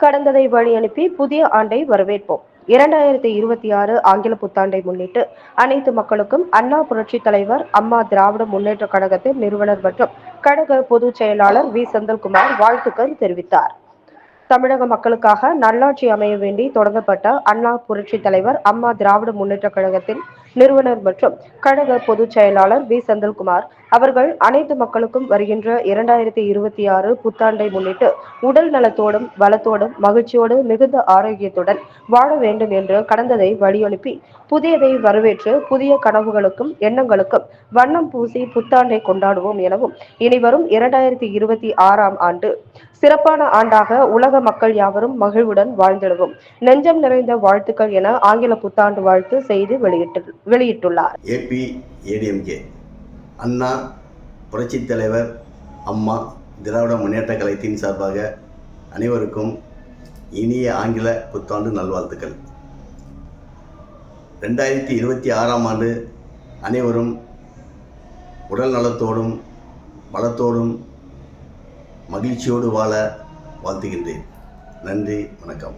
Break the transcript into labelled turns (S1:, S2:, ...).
S1: கடந்ததை வழி அனுப்பி புதிய ஆண்டை வரவேற்போம். 2026 ஆங்கில புத்தாண்டை முன்னிட்டு அனைத்து மக்களுக்கும் அண்ணா புரட்சித் தலைவர் அம்மா திராவிட முன்னேற்ற கழகத்தின் நிறுவனர் மற்றும் கழக பொதுச் செயலாளர் வி செந்தில்குமார் வாழ்த்துக்கள் தெரிவித்தார். தமிழக மக்களுக்காக நல்லாட்சி அமைய வேண்டி தொடங்கப்பட்ட அண்ணா புரட்சி தலைவர் அம்மா திராவிட முன்னேற்ற கழகத்தின் நிறுவனர் மற்றும் கழக பொதுச் செயலாளர் வி செந்தில்குமார் அவர்கள் அனைத்து மக்களுக்கும் வருகின்ற 2026 புத்தாண்டை முன்னிட்டு உடல் நலத்தோடும் வளத்தோடும் மகிழ்ச்சியோடு மிகுந்த ஆரோக்கியத்துடன் வாழ வேண்டும் என்று கடந்ததை வழியனுப்பி புதியதை வரவேற்று புதிய கனவுகளுக்கும் எண்ணங்களுக்கும் வண்ணம் பூசி புத்தாண்டை கொண்டாடுவோம் எனவும் இனிவரும் 2026ஆம் ஆண்டு சிறப்பான ஆண்டாக உலக மக்கள் யாவரும் மகிழ்வுடன் வாழ்ந்திடவும் நெஞ்சம் நிறைந்த வாழ்த்துக்கள் என ஆங்கில புத்தாண்டு வாழ்த்து செய்தி வெளியிட்டுள்ளார்.
S2: APADMK அண்ணா புரட்சித் தலைவர் அம்மா திராவிட முன்னேற்ற கழகத்தின் சார்பாக அனைவருக்கும் இனிய ஆங்கில புத்தாண்டு நல்வாழ்த்துக்கள். 2026ஆம் ஆண்டு அனைவரும் உடல் நலத்தோடும் வளத்தோடும் மகிழ்ச்சியோடு வாழ வாழ்த்துகின்றேன். நன்றி, வணக்கம்.